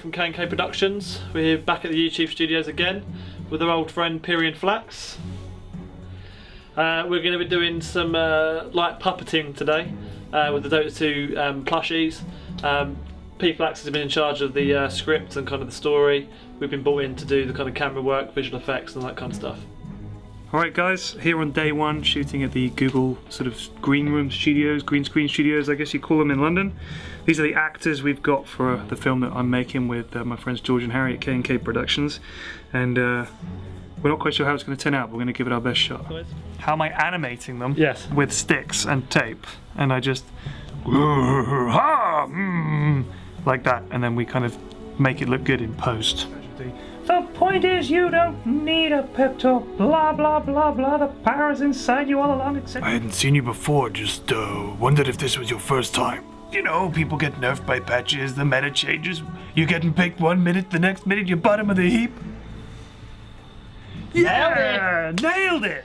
from K&K Productions. We're back at the YouTube studios again with our old friend Pyrion Flax. We're going to be doing some light puppeting today with the Dota 2 plushies. Flax has been in charge of the script and kind of the story. We've been brought in to do the kind of camera work, visual effects and that kind of stuff. Alright guys, here on day one shooting at the Google sort of green room studios, green screen studios I guess you call them in London. These are the actors we've got for the film that I'm making with my friends George and Harry at K&K Productions, and we're not quite sure how it's going to turn out, but we're going to give it our best shot. How am I animating them? Yes. With sticks and tape, and I just like that, and then we kind of make it look good in post. The point is you don't need a pep talk, blah blah blah blah, the power's inside you all along, etc. I hadn't seen you before, just wondered if this was your first time. You know, people get nerfed by patches, the meta changes, you're getting picked 1 minute, the next minute you're bottom of the heap. Yeah! Nailed it!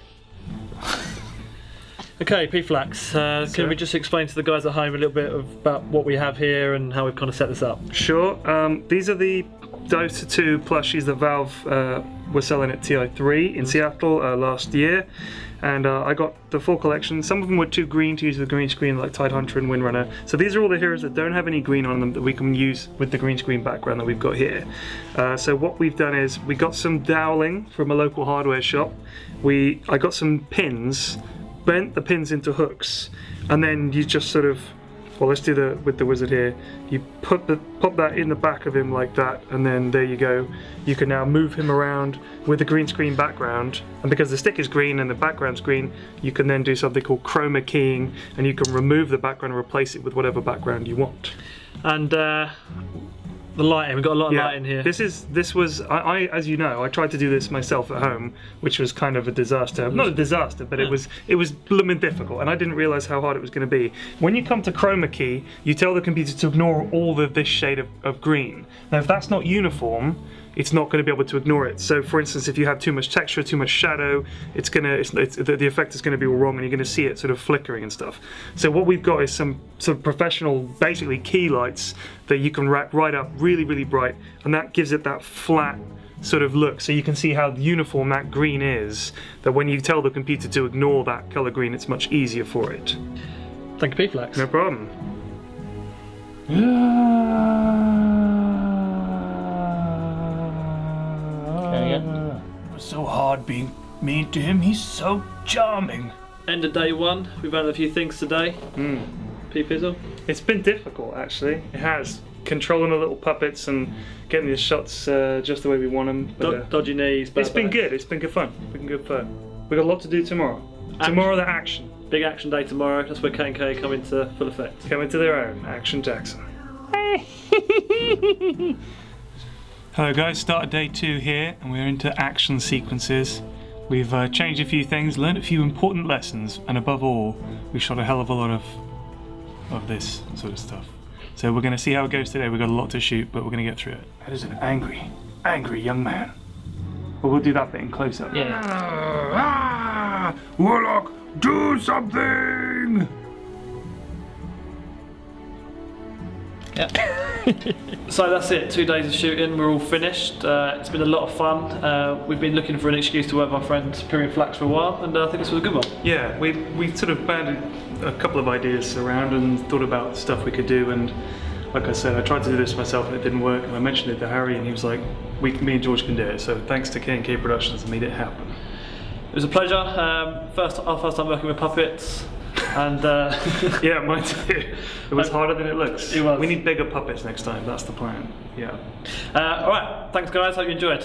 Okay, Flax, can we just explain to the guys at home a little bit about what we have here and how we've kind of set this up? Sure. These are the Dota 2 plushies that Valve were selling at TI3 in Seattle last year, and I got the full collection. Some of them were too green to use with the green screen, like Tidehunter and Windrunner. So these are all the heroes that don't have any green on them that we can use with the green screen background that we've got here. So what we've done is we got some doweling from a local hardware shop. I got some pins, bent the pins into hooks, and then you just sort of, well, let's do with the wizard here. You pop that in the back of him like that, and then there you go. You can now move him around with the green screen background, and because the stick is green and the background's green, you can then do something called chroma keying, and you can remove the background and replace it with whatever background you want. And the lighting, we've got a lot of light in here. This was, as you know, I tried to do this myself at home, which was kind of a disaster. Not a disaster, but it was blooming difficult, and I didn't realise how hard it was going to be. When you come to chroma key, you tell the computer to ignore all of this shade of green. Now, if that's not uniform, it's not going to be able to ignore it. So, for instance, if you have too much texture, too much shadow, the effect is going to be all wrong, and you're going to see it sort of flickering and stuff. So what we've got is some sort of professional, basically key lights that you can rack right up really, really bright, and that gives it that flat sort of look. So you can see how uniform that green is, that when you tell the computer to ignore that color green, it's much easier for it. Thank you, Flax. No problem. It was so hard being mean to him, he's so charming. End of day one, we've had a few things today. Fizzle? It's been difficult, actually. It has. Controlling the little puppets and getting the shots just the way we want them. But, dodgy knees. It's been good. It's been good fun. We've got a lot to do tomorrow. Tomorrow, the action. Big action day tomorrow. That's where K&K come into full effect. Come into their own. Action Jackson. Hello guys, started day 2 here, and we're into action sequences. We've changed a few things, learned a few important lessons, and above all, we shot a hell of a lot of this sort of stuff. So we're going to see how it goes today. We've got a lot to shoot, but we're going to get through it. That is an angry young man. But we'll do that bit in close-up. Yeah. Warlock, do something! Yeah. So that's it, 2 days of shooting, we're all finished. It's been a lot of fun. We've been looking for an excuse to work with our friend Pyrion Flax for a while, and I think this was a good one. Yeah, we sort of banded a couple of ideas around and thought about stuff we could do, and like I said, I tried to do this myself and it didn't work, and I mentioned it to Harry and he was like, me and George can do it, so thanks to K&K Productions that made it happen. It was a pleasure. Our first time working with puppets. And yeah, mine too. It was harder than it looks. It was. We need bigger puppets next time, that's the plan. Yeah. Alright, thanks guys, hope you enjoyed.